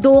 2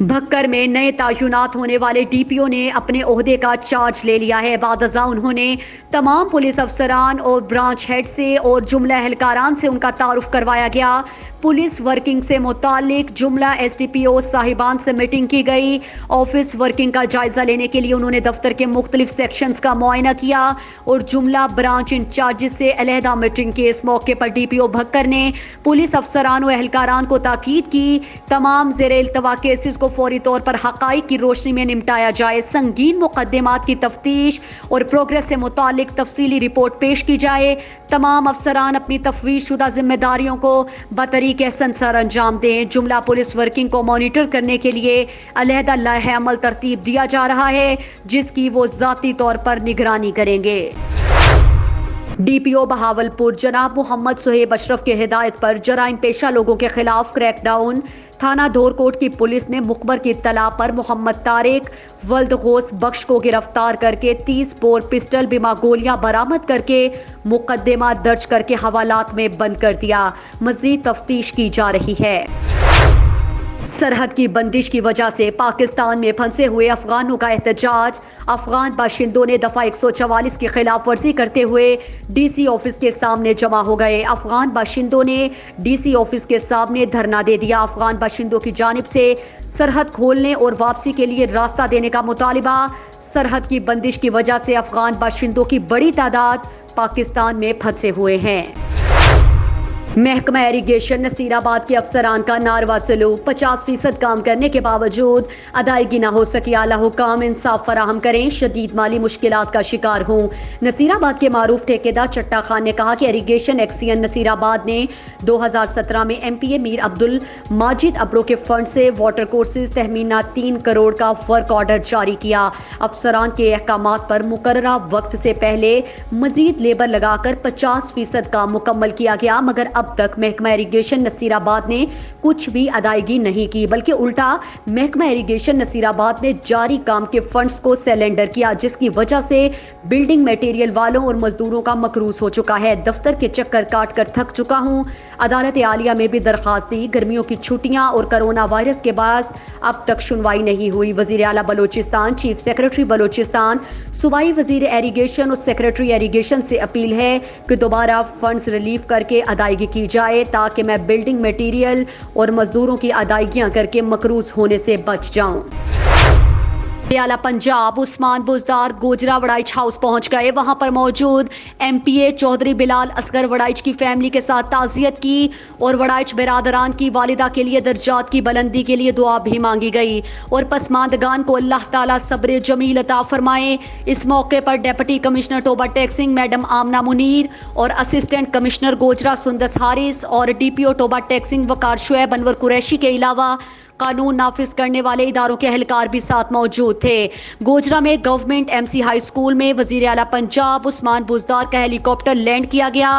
بھکر میں نئے تعینات ہونے والے ڈی پی او نے اپنے عہدے کا چارج لے لیا ہے۔ بعد ازاں انہوں نے تمام پولیس افسران اور برانچ ہیڈ سے اور جملہ اہلکاران سے ان کا تعارف کروایا گیا۔ پولیس ورکنگ سے متعلق جملہ ایس ڈی پی او صاحبان سے میٹنگ کی گئی۔ آفس ورکنگ کا جائزہ لینے کے لیے انہوں نے دفتر کے مختلف سیکشنز کا معائنہ کیا اور جملہ برانچ انچارجز سے علیحدہ میٹنگ کی۔ اس موقع پر ڈی پی او بھکر نے پولیس افسران و اہلکاران کو تاکید کی تمام زیر التوا کیسز کو فوری طور پر حقائق کی روشنی میں نمٹایا جائے، سنگین مقدمات کی تفتیش اور پروگریس سے متعلق تفصیلی رپورٹ پیش کی جائے، تمام افسران اپنی تفویض شدہ ذمہ داریوں کو بطریق احسن سر انجام دیں۔ جملہ پولیس ورکنگ کو مانیٹر کرنے کے لیے علیحدہ لائحہ عمل ترتیب دیا جا رہا ہے جس کی وہ ذاتی طور پر نگرانی کریں گے۔ ڈی پی او بہاولپور جناب محمد صہیب اشرف کی ہدایت پر جرائم پیشہ لوگوں کے خلاف کریک ڈاؤن۔ تھانہ دھورکوٹ کی پولیس نے مخبر کی اطلاع پر محمد طارق ولد غوث بخش کو گرفتار کر کے 30 بور پسٹل بما گولیاں برآمد کر کے مقدمہ درج کر کے حوالات میں بند کر دیا۔ مزید تفتیش کی جا رہی ہے۔ سرحد کی بندش کی وجہ سے پاکستان میں پھنسے ہوئے افغانوں کا احتجاج۔ افغان باشندوں نے دفعہ 144 کی خلاف ورزی کرتے ہوئے ڈی سی آفس کے سامنے جمع ہو گئے۔ افغان باشندوں نے ڈی سی آفس کے سامنے دھرنا دے دیا۔ افغان باشندوں کی جانب سے سرحد کھولنے اور واپسی کے لیے راستہ دینے کا مطالبہ۔ سرحد کی بندش کی وجہ سے افغان باشندوں کی بڑی تعداد پاکستان میں پھنسے ہوئے ہیں۔ محکمہ ایریگیشن نصیر آباد کے افسران کا ناروا سلوک، 50% کام کرنے کے باوجود ادائیگی نہ ہو سکی۔ اعلیٰ حکام انصاف فراہم کریں، شدید مالی مشکلات کا شکار ہوں۔ نصیر آباد کے معروف ٹھیکیدار چٹا خان نے کہا کہ ایریگیشن ایکسین نصیر آباد نے 2017 میں ایم پی اے میر عبد الماجد ابرو کے فنڈ سے واٹر کورسز تخمینہ 3 کروڑ کا ورک آرڈر جاری کیا۔ افسران کے احکامات پر مقررہ وقت سے پہلے مزید لیبر لگا کر 50% کام مکمل کیا گیا، مگر اب تک محکمہ ایریگیشن نصیر آباد نے کچھ بھی ادائیگی نہیں کی، بلکہ الٹا محکمہ ایریگیشن نصیر آباد نے جاری کام کے فنڈز کو سیلنڈر کیا، جس کی وجہ سے بلڈنگ میٹیریل والوں اور مزدوروں کا مقروض ہو چکا ہے۔ دفتر کے چکر کاٹ کر تھک چکا ہوں۔ عدالت عالیہ میں بھی درخواست دی، گرمیوں کی چھٹیاں اور کرونا وائرس کے باعث اب تک سنوائی نہیں ہوئی۔ وزیر اعلیٰ بلوچستان، چیف سیکرٹری بلوچستان، صوبائی وزیر ایریگیشن اور سیکرٹری ایریگیشن سے اپیل ہے کہ دوبارہ فنڈز ریلیف کر کے ادائیگی کی جائے تاکہ میں بلڈنگ میٹیریل اور مزدوروں کی ادائیگیاں کر کے مقروض ہونے سے بچ جاؤں۔ اعلیٰ پنجاب عثمان بزدار گوجرا وڑائچ ہاؤس پہنچ گئے۔ وہاں پر موجود ایم پی اے چودھری بلال اصغر وڑائچ کی فیملی کے ساتھ تعزیت کی اور وڑائچ برادران کی والدہ کے لیے درجات کی بلندی کے لیے دعا بھی مانگی گئی اور پسماندگان کو اللہ تعالیٰ صبر جمیل عطا فرمائے۔ اس موقع پر deputy commissioner Toba Tek Singh madam Amna Munir اور اسسٹنٹ کمشنر گوجرا سندس حارث اور D P O Toba Tek Singh Waqar Shoaib Anwar Qureshi کے علاوہ قانون نافذ کرنے والے اداروں کے اہلکار بھی ساتھ موجود تھے۔ گوجرا میں government M C high school میں وزیر اعلیٰ پنجاب عثمان بزدار کا ہیلی کاپٹر لینڈ کیا گیا۔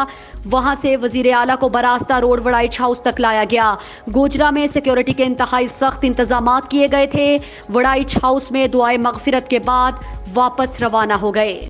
وہاں سے وزیر اعلیٰ کو براستہ روڈ وڑائچ ہاؤس تک لایا گیا۔ گوجرا میں سیکیورٹی کے انتہائی سخت انتظامات کیے گئے تھے۔ وڑائچ ہاؤس میں دعائے مغفرت کے بعد واپس روانہ ہو گئے۔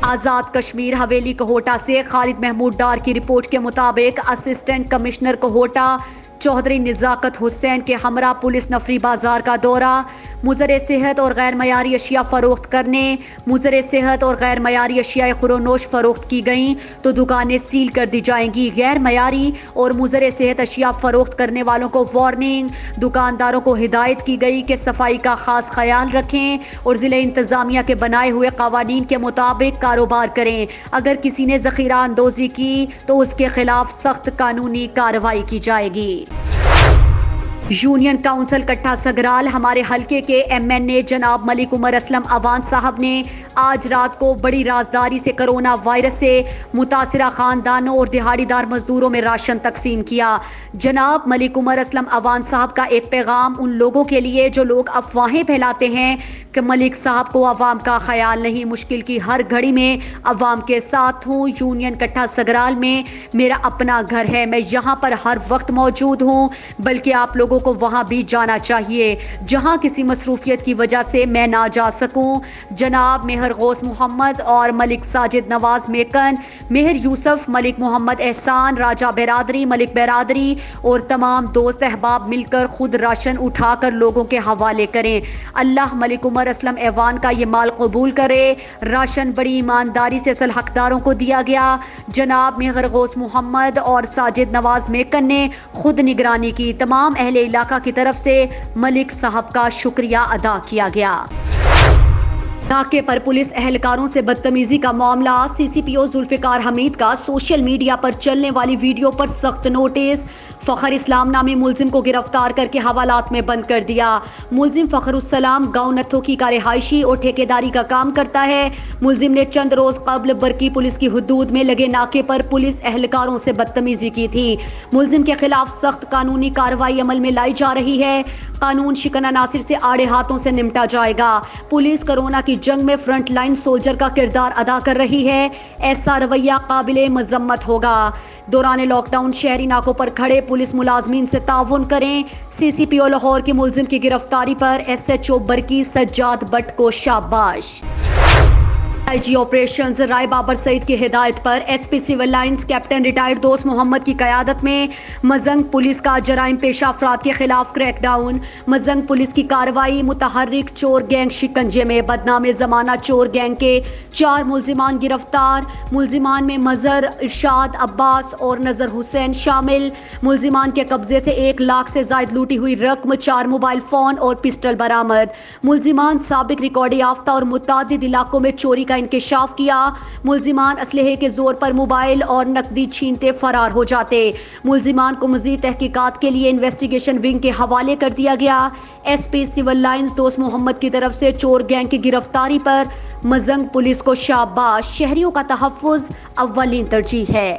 آزاد کشمیر حویلی کوہوٹا سے خالد محمود ڈار کی رپورٹ کے مطابق اسسٹنٹ کمشنر کوہوٹا چودھری نزاکت حسین کے ہمراہ پولیس نفری بازار کا دورہ۔ مضر صحت اور غیر معیاری اشیاء فروخت کرنے، مضر صحت اور غیر معیاری اشیاء خورونوش فروخت کی گئیں تو دکانیں سیل کر دی جائیں گی۔ غیر معیاری اور مضر صحت اشیاء فروخت کرنے والوں کو وارننگ۔ دکانداروں کو ہدایت کی گئی کہ صفائی کا خاص خیال رکھیں اور ضلع انتظامیہ کے بنائے ہوئے قوانین کے مطابق کاروبار کریں۔ اگر کسی نے ذخیرہ اندوزی کی تو اس کے خلاف سخت قانونی کارروائی کی جائے گی۔ یونین کونسل کٹھا سگرال ہمارے حلقے کے ایم این اے جناب ملک عمر اسلم اوان صاحب نے آج رات کو بڑی رازداری سے کرونا وائرس سے متاثرہ خاندانوں اور دہاڑی دار مزدوروں میں راشن تقسیم کیا۔ جناب ملک عمر اسلم اوان صاحب کا ایک پیغام ان لوگوں کے لیے جو لوگ افواہیں پھیلاتے ہیں کہ ملک صاحب کو عوام کا خیال نہیں، مشکل کی ہر گھڑی میں عوام کے ساتھ ہوں۔ یونین کٹھا سگرال میں میرا اپنا گھر ہے، میں یہاں پر ہر وقت موجود ہوں، بلکہ آپ لوگوں کو وہاں بھی جانا چاہیے جہاں کسی مصروفیت کی وجہ سے میں نہ جا سکوں۔ جناب مہر غوث محمد اور ملک ساجد نواز میکن، مہر یوسف، ملک محمد احسان، راجہ برادری، ملک برادری اور تمام دوست احباب مل کر خود راشن اٹھا کر لوگوں کے حوالے کریں۔ اللہ ملک عمر اسلم ایوان کا یہ مال قبول کرے۔ راشن بڑی ایمانداری سے اصل حقداروں کو دیا گیا۔ جناب مہر غوث محمد اور ساجد نواز میکن نے خود نگرانی کی۔ تمام اہل علاقہ کی طرف سے ملک صاحب کا شکریہ ادا کیا گیا۔ ناکے پر پولیس اہلکاروں سے بدتمیزی کا معاملہ، سی سی پی او ذوالفقار حمید کا سوشل میڈیا پر چلنے والی ویڈیو پر سخت نوٹس۔ فخر اسلام نامی ملزم کو گرفتار کر کے حوالات میں بند کر دیا۔ ملزم فخر السلام گاؤں نتھوکی کا رہائشی اور ٹھیکیداری کا کام کرتا ہے۔ ملزم نے چند روز قبل برقی پولیس کی حدود میں لگے ناکے پر پولیس اہلکاروں سے بدتمیزی کی تھی۔ ملزم کے خلاف سخت قانونی کارروائی عمل میں لائی جا رہی ہے۔ قانون شکن عناصر سے آڑے ہاتھوں سے نمٹا جائے گا۔ پولیس کرونا کی جنگ میں فرنٹ لائن سولجر کا کردار ادا کر رہی ہے۔ ایسا رویہ قابل مذمت ہوگا۔ دوران لاک ڈاؤن شہری ناکوں پر کھڑے پولیس ملازمین سے تعاون کریں۔ سی سی پی او لاہور کی ملزم کی گرفتاری پر ایس ایچ او برقی سجاد بٹ کو شاباش۔ آئی جی آپریشنز رائے بابر سعید کی ہدایت پر S P civil lines captain retired Dost Muhammad کی قیادت میں مزنگ پولیس کا جرائم پیشہ افراد کے خلاف کریک ڈاؤن۔ مزنگ پولیس کی کارروائی، متحرک چور گینگ شکنجے میں، بدنام زمانہ چور گینگ کے 4 ملزمان گرفتار۔ ملزمان میں مظہر، ارشاد، عباس اور نذر حسین شامل۔ ملزمان کے قبضے سے 1 لاکھ سے زائد لوٹی ہوئی رقم، 4 موبائل فون اور پسٹل برآمد۔ ملزمان سابق ریکارڈ یافتہ اور متعدد علاقوں میں چوری کا انکشاف کیا۔ ملزمان اسلحے کے زور پر موبائل اور نقدی چھینتے فرار ہو جاتے۔ ملزمان کو مزید تحقیقات کے لیے انویسٹیگیشن ونگ کے حوالے کر دیا گیا۔ ایس پی سول لائنز دوست محمد کی طرف سے چور گینگ کی گرفتاری پر مزنگ پولیس کو شاباش۔ شہریوں کا تحفظ اولین ترجیح ہے۔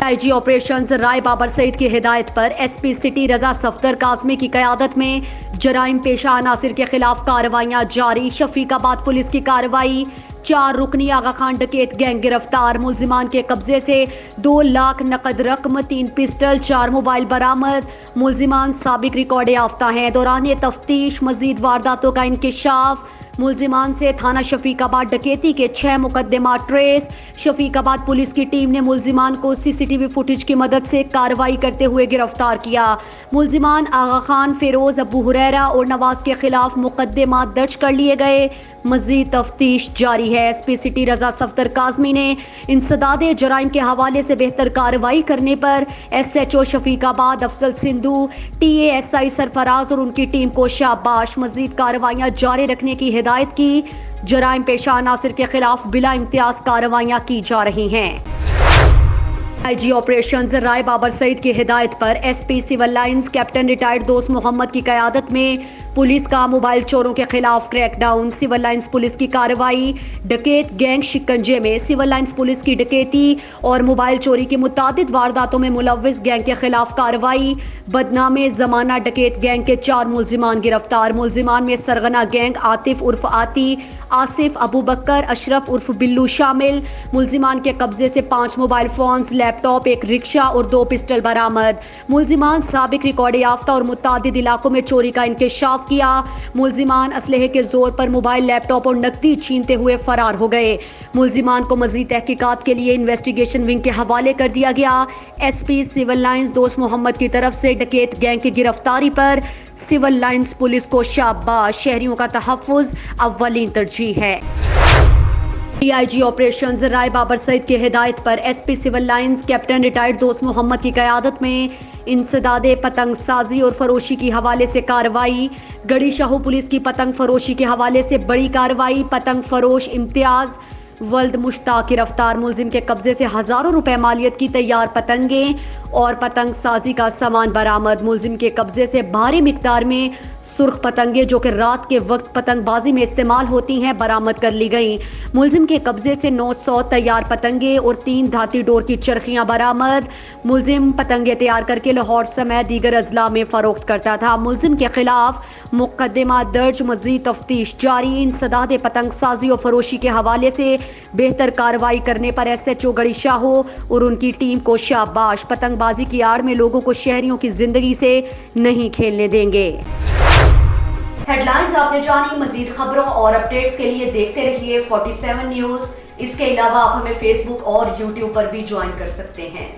آئی جی آپریشنز رائے بابر سعید کی ہدایت پر ایس پی سٹی رضا صفدر کاظمی کی قیادت میں جرائم پیشہ عناصر کے خلاف کارروائیاں جاری۔ شفیق آباد پولیس کی کارروائی، 4 رکنی آغا خان ڈکیت گینگ گرفتار۔ ملزمان کے قبضے سے 2 لاکھ نقد رقم، 3 پسٹل، 4 موبائل برآمد۔ ملزمان سابق ریکارڈ یافتہ ہیں۔ دوران تفتیش مزید وارداتوں کا انکشاف۔ ملزمان سے تھانہ شفیق آباد ڈکیتی کے 6 مقدمات ٹریس۔ شفیق آباد پولیس کی ٹیم نے ملزمان کو سی سی ٹی وی فوٹیج کی مدد سے کارروائی کرتے ہوئے گرفتار کیا۔ ملزمان آغا خان، فیروز، ابو ہریرہ اور نواز کے خلاف مقدمات درج کر لیے گئے۔ مزید تفتیش جاری ہے۔ ایس پی سٹی رضا صفدر کاظمی نے انسداد جرائم کے حوالے سے بہتر کارروائی کرنے پر S H O Shafiqabad Afzal Sandhu, T A S I Sarfraz اور ان کی ٹیم کو شاباش۔ مزید کارروائیاں جاری رکھنے کی ہدایت کی۔ جرائم پیشہ عناصر کے خلاف بلا امتیاز کارروائیاں کی جا رہی ہیں۔ آئی جی آپریشنز رائے بابر سعید کی ہدایت پر S P civil lines captain retired Dost Muhammad کی قیادت میں پولیس کا موبائل چوروں کے خلاف crack down. Civil lines police کی کارروائی، ڈکیت گینگ شکنجے میں۔ سول لائنز پولیس کی ڈکیتی اور موبائل چوری کی متعدد وارداتوں میں ملوث گینگ کے خلاف کارروائی۔ بدنام زمانہ ڈکیت گینگ کے 4 ملزمان گرفتار۔ ملزمان میں سرغنہ گینگ عاطف عرف آتی، آصف، ابو بکر، اشرف عرف بلو شامل۔ ملزمان کے قبضے سے 5 موبائل فونز، لیپ ٹاپ، 1 رکشہ اور 2 پسٹل برآمد۔ ملزمان سابق ریکارڈ یافتہ اور متعدد علاقوں میں چوری کا انکشاف کیا۔ ملزمان اسلحے کے زور پر موبائل، لیپ ٹاپ اور نقدی چھینتے ہوئے فرار ہو گئے۔ ملزمان کو مزید تحقیقات کے لیے انویسٹیگیشن ونگ کے حوالے کر دیا گیا۔ ایس پی سول لائنز دوست محمد کی طرف سے ڈکیت گینگ کی گرفتاری پر سول لائنز پولیس کو شاباش۔ شہریوں کا تحفظ اولین ترجیح ہے۔ D I G operations Rai Babar Saeed کی ہدایت پر S P civil lines captain retired Dost Muhammad کی قیادت میں انسداد پتنگ سازی اور فروشی کے حوالے سے کارروائی۔ گڑھی شاہو پولیس کی پتنگ فروشی کے حوالے سے بڑی کارروائی۔ پتنگ فروش امتیاز ولد مشتاق گرفتار۔ ملزم کے قبضے سے ہزاروں روپے مالیت کی تیار پتنگیں اور پتنگ سازی کا سامان برآمد۔ ملزم کے قبضے سے بھاری مقدار میں سرخ پتنگیں جو کہ رات کے وقت پتنگ بازی میں استعمال ہوتی ہیں برآمد کر لی گئیں۔ ملزم کے قبضے سے 900 تیار پتنگیں اور 3 دھاتی ڈور کی چرخیاں برآمد۔ ملزم پتنگیں تیار کر کے لاہور سمیت دیگر اضلاع میں فروخت کرتا تھا۔ ملزم کے خلاف مقدمہ درج، مزید تفتیش جاری۔ انسداد پتنگ سازی و فروشی کے حوالے سے بہتر کارروائی کرنے پر ایس ایچ او گڑھی شاہو اور ان کی ٹیم کو شاباش۔ پتنگ بازی کی آڑ میں لوگوں کو شہریوں کی زندگی سے نہیں کھیلنے دیں گے۔ ہیڈ لائنز آپ نے جانی، مزید خبروں اور اپڈیٹس کے لیے دیکھتے رہیے 47 نیوز۔ اس کے علاوہ آپ ہمیں فیس بک اور یوٹیوب پر بھی جوائن کر سکتے ہیں۔